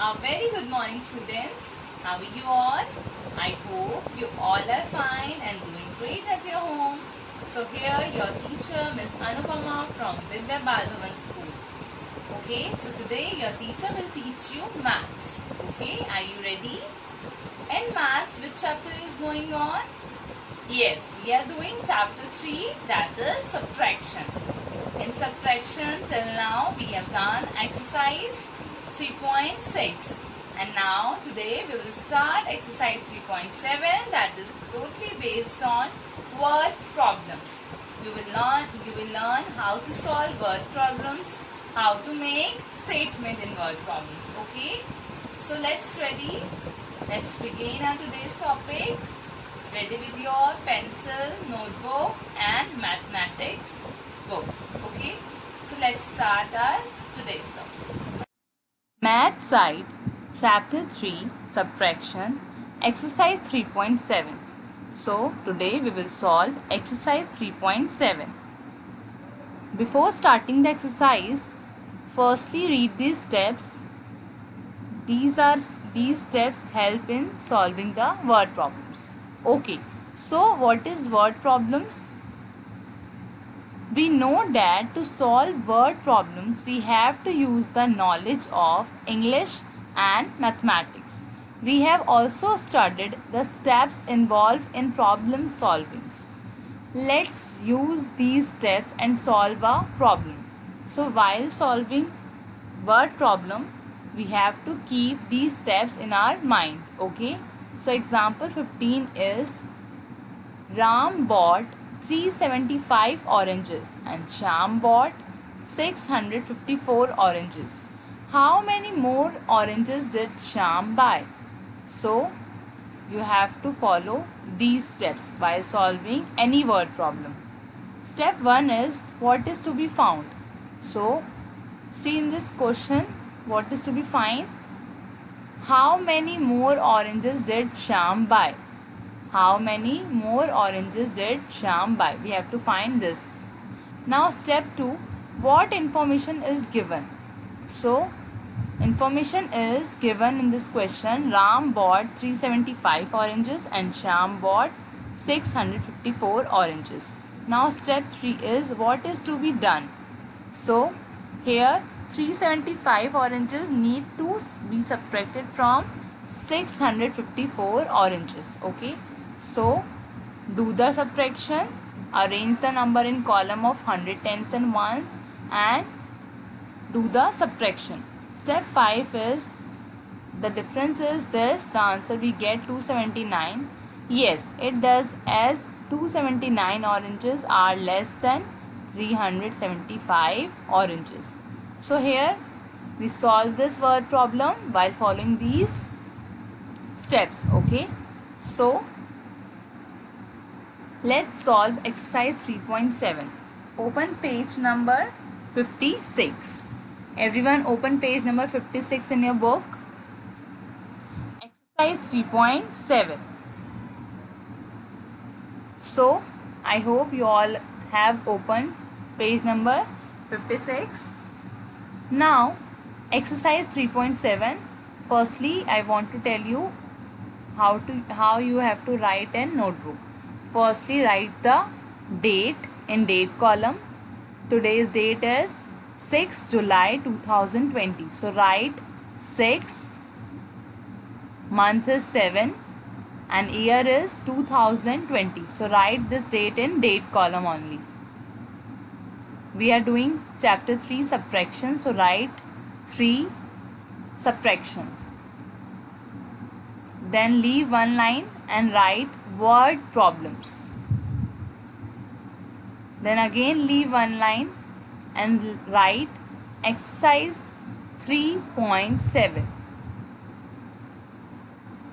A very good morning, students. How are you all? I hope you all are fine and doing great at your home. So here your teacher Miss Anupama from Vidya Bal Bhavan School. Okay, so today your teacher will teach you maths. Okay, are you ready? In maths, which chapter is going on? Yes, we are doing chapter 3, that is subtraction. In subtraction till now we have done exercise 3.6 and now today we will start exercise 3.7, that is totally based on word problems. You will learn how to solve word problems, how to make statement in word problems. Okay, so let's begin our today's topic. Ready with your pencil, notebook and mathematics book. Okay, so let's start our today's topic. Math side, chapter 3, subtraction, exercise 3.7. So today we will solve exercise 3.7. Before starting the exercise, firstly read these steps. These steps help in solving the word problems. Okay, so what is word problems? We know that to solve word problems, we have to use the knowledge of English and mathematics. We have also studied the steps involved in problem solving. Let's use these steps and solve a problem. So while solving word problem, we have to keep these steps in our mind. Okay. So example 15 is Ram bought 375 oranges and Shyam bought 654 oranges. How many more oranges did Shyam buy? So you have to follow these steps while solving any word problem. Step 1 is what is to be found. So see in this question what is to be found. How many more oranges did Shyam buy? How many more oranges did Shyam buy? We have to find this. Now step 2, what information is given? So information is given in this question. Ram bought 375 oranges and Shyam bought 654 oranges. Now step 3 is what is to be done. So here 375 oranges need to be subtracted from 654 oranges. Okay. So do the subtraction, arrange the number in column of 100, tens and ones and do the subtraction. Step 5 is the difference is this, the answer we get 279. Yes, it does, as 279 oranges are less than 375 oranges. So here we solve this word problem while following these steps. Okay, so let's solve exercise 3.7. Open page number 56. Everyone open page number 56 in your book. Exercise 3.7. So I hope you all have opened page number 56. Now exercise 3.7. Firstly, I want to tell you how you have to write in notebook. Firstly, write the date in date column. Today's date is 6 July 2020. So write 6, month is 7 and year is 2020. So write this date in date column only. We are doing chapter 3 subtraction. So write 3 subtraction. Then leave one line and write word problems. Then again leave one line and write exercise 3.7.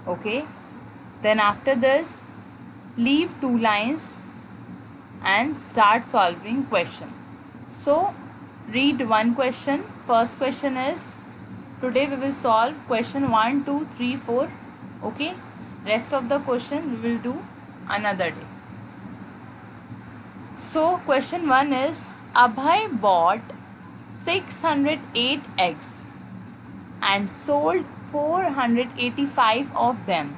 Okay. Then after this leave 2 lines and start solving question. So read one question. First question is, today we will solve question 1, 2, 3, 4. Okay. Rest of the question we will do another day. So question 1 is, Abhay bought 608 eggs. and sold 485 of them.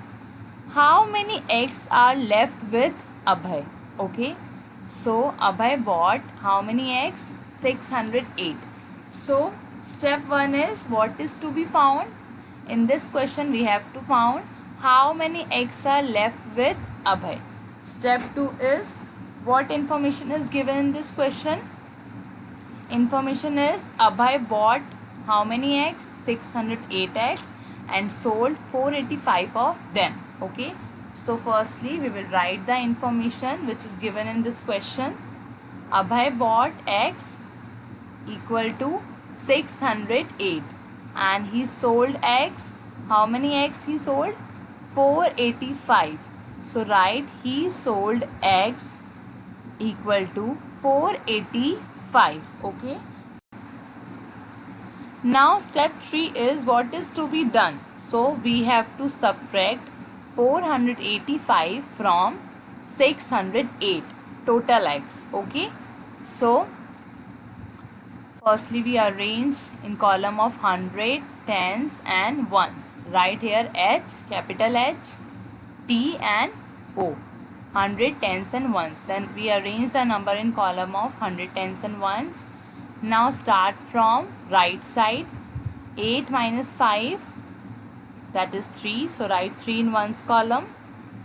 How many eggs are left with Abhay? Okay. So Abhay bought how many eggs? 608. So step 1 is what is to be found? In this question we have to found how many eggs are left with Abhay. Step 2 is what information is given in this question? Information is Abhay bought how many eggs? 608 eggs and sold 485 of them. Okay. So firstly we will write the information which is given in this question. Abhay bought eggs equal to 608 and he sold eggs. How many eggs he sold? 485. So write he sold eggs equal to 485. Okay. Now step 3 is what is to be done. So we have to subtract 485 from 608 total eggs. Okay. So firstly we arrange in column of 100, tens and ones. Write here H, capital H, T and O. 100, tens and ones. Then we arrange the number in column of 100, tens and ones. Now start from right side. 8 minus 5, that is 3. So write 3 in ones column.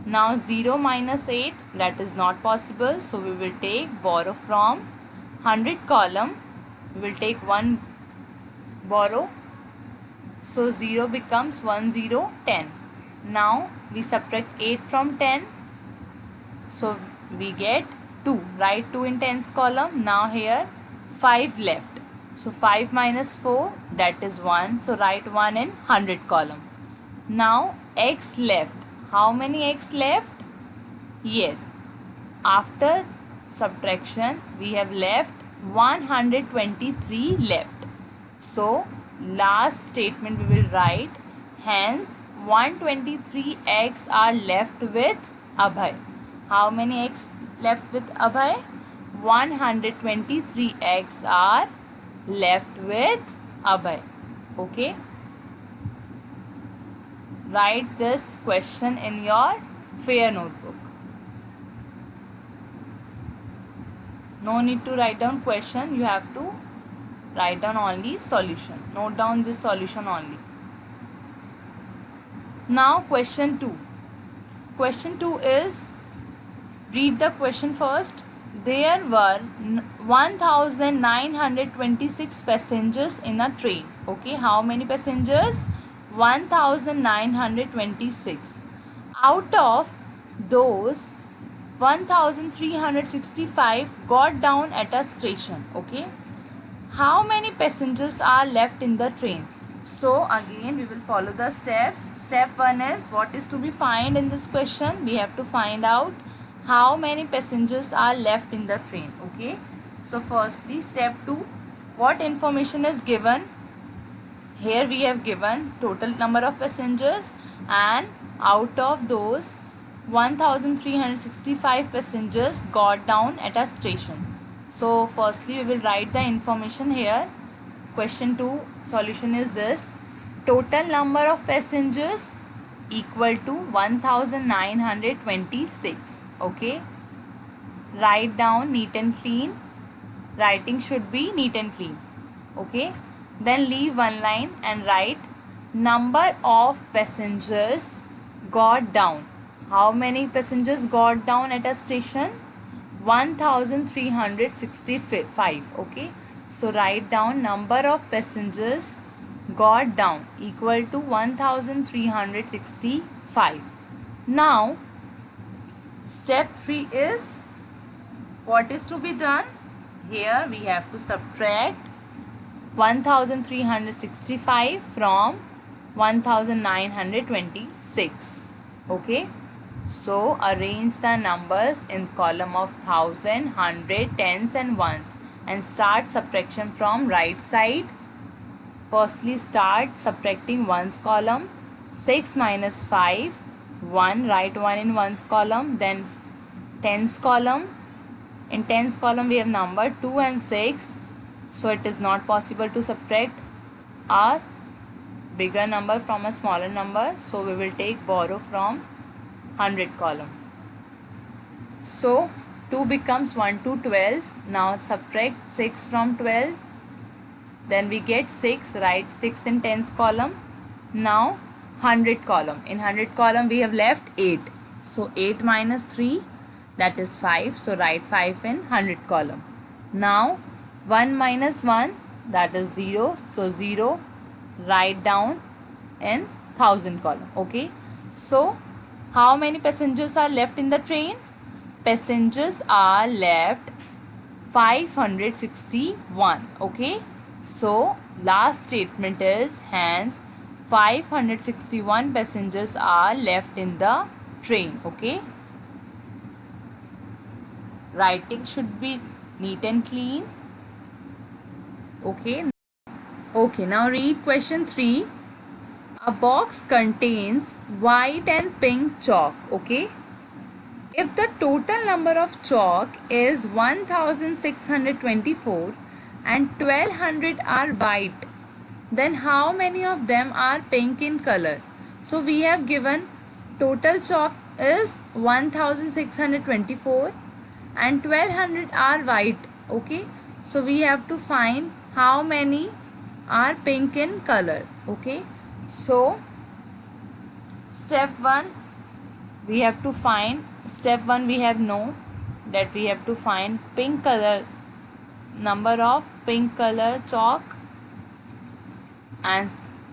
Now 0 minus 8, that is not possible. So we will take borrow from 100 column. We will take 1 borrow. So 0 becomes 1, 0, 10. Now we subtract 8 from 10. So we get 2. Write 2 in tens column. Now here 5 left. So 5 minus 4, that is 1. So write 1 in 100 column. Now x left. How many x left? Yes. After subtraction we have left 123 left. So last statement we will write. Hence 123 eggs are left with Abhay. How many eggs left with Abhay? 123 eggs are left with Abhay. Okay. Write this question in your fair notebook. No need to write down question. You have to write down only solution. Note down this solution only. Now question 2. Question 2 is, read the question first. There were 1926 passengers in a train. Okay, how many passengers? 1926. Out of those, 1365 got down at a station. Okay, how many passengers are left in the train? So again we will follow the steps. Step 1 is what is to be found in this question. We have to find out how many passengers are left in the train. Okay, so firstly step 2, what information is given? Here we have given total number of passengers and out of those 1365 passengers got down at a station. So firstly we will write the information here. Question 2 solution is this. Total number of passengers equal to 1926. Okay. Write down neat and clean. Writing should be neat and clean. Okay. Then leave one line and write number of passengers got down. How many passengers got down at a station? 1365. Okay. So write down number of passengers got down equal to 1365. Now step 3 is what is to be done? Here we have to subtract 1365 from 1926. Okay. So arrange the numbers in column of 1000, 100, tens and ones and start subtraction from right side. Firstly start subtracting ones column. 6 minus 5, 1. Write 1 in ones column. Then tens column. In tens column we have number 2 and 6. So it is not possible to subtract. bigger number from a smaller number, so we will take borrow from 100 column. So 2 becomes 1 to 12. Now subtract 6 from 12. Then we get 6. Write 6 in tens column. Now 100 column. In 100 column we have left 8. So 8 minus 3, that is 5. So write 5 in 100 column. Now 1 minus 1, that is 0. So 0 write down in 1000 column. Okay. So how many passengers are left in the train? Passengers are left 561. Okay. So last statement is, hence 561 passengers are left in the train. Okay. Writing should be neat and clean. Okay. Okay, now read question 3. A box contains white and pink chalk. Okay. If the total number of chalk is 1624 and 1200 are white, then how many of them are pink in color? So we have given total chalk is 1624 and 1200 are white. Okay. So we have to find how many are pink in color. Okay. So step 1 we have to find, step 1 we have know that we have to find pink color, number of pink color chalk, and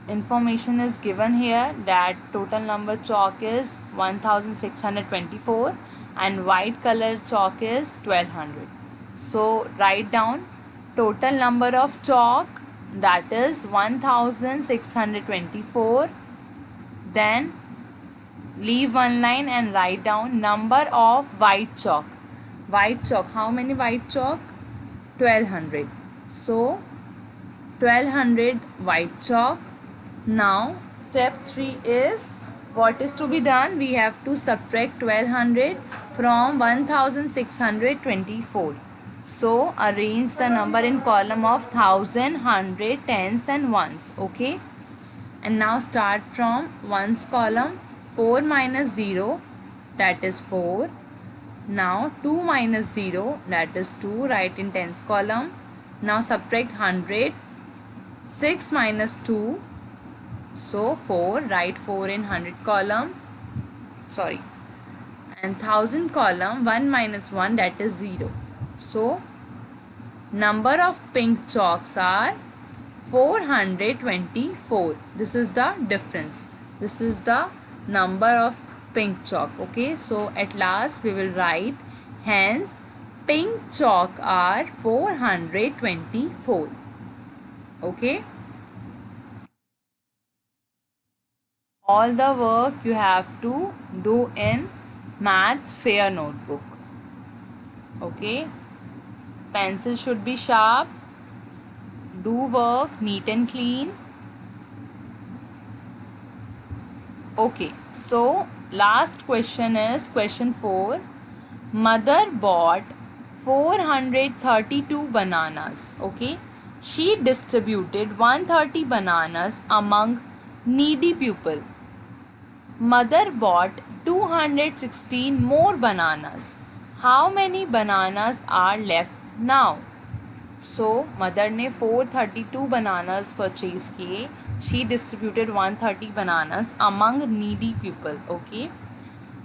information is given here that total number chalk is 1624 and white color chalk is 1200. So write down total number of chalk, that is 1624. Then leave one line and write down number of white chalk. White chalk, how many white chalk? 1200. So 1200 white chalk. Now step 3 is, what is to be done? We have to subtract 1200 from 1624. So arrange the number in column of 1000, 100, tens and ones. Okay. And now start from ones column. 4 minus 0, that is 4. Now 2 minus 0, that is 2. Write in tens column. Now subtract 100. 6 minus 2, so 4. Write 4 in 100 column. Sorry. And 1000 column. 1 minus 1, that is 0. So number of pink chalks are 424. This is the difference. This is the number of pink chalk. Okay. So at last we will write, hence pink chalk are 424. Okay. All the work you have to do in Maths Fair notebook. Okay. Pencil should be sharp. Do work neat and clean. Okay. So last question is question 4. Mother bought 432 bananas. Okay. She distributed 130 bananas among needy people. Mother bought 216 more bananas. How many bananas are left now? So mother ने 432 bananas purchase किए. She distributed 130 bananas among needy people. Okay.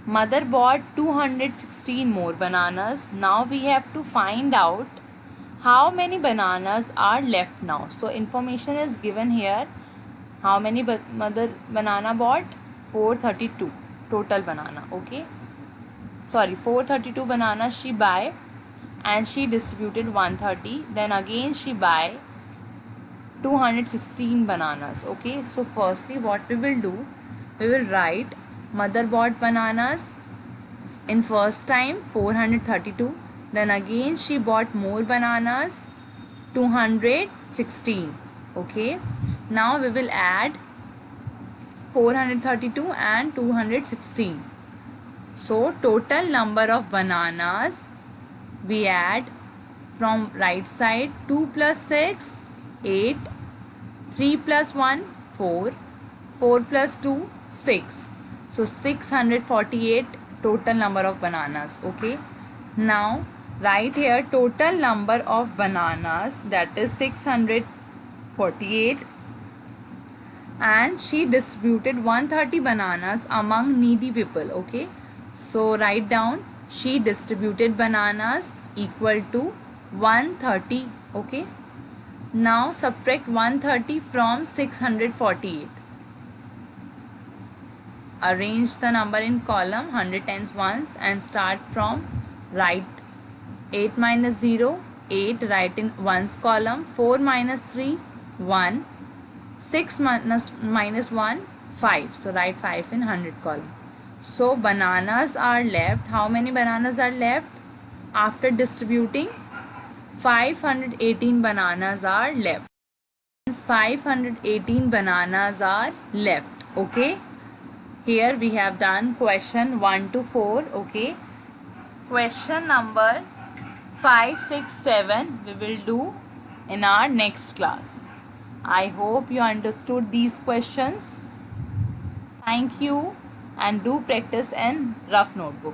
Mother bought 216 more bananas. Now we have to find out how many bananas are left now. So information is given here. How many mother banana bought? 432 total banana. Okay. Sorry, 432 bananas she buy and she distributed 130. Then again she buy 216 bananas. Okay. So firstly what we will do, we will write mother bought bananas in first time 432. Then again she bought more bananas 216. Okay. Now we will add 432 and 216. So total number of bananas we add from right side. 2 plus 6, 8. 3 plus 1, 4. 4 plus 2, 6. So 648 total number of bananas. Okay. Now write here total number of bananas, that is 648, and she distributed 130 bananas among needy people. Okay. So write down she distributed bananas equal to 130. Okay. Now subtract 130 from 648. Arrange the number in column 100 times ones and start from right. 8 minus 0, 8, write in ones column. 4 minus 3, 1. 6 minus 1, 5. So write 5 in 100 column. So bananas are left. How many bananas are left? After distributing, 518 bananas are left. 518 bananas are left. Okay. Here we have done question 1 to 4. Okay. Question number 5, 6, 7 we will do in our next class. I hope you understood these questions. Thank you, and do practice in rough notebook.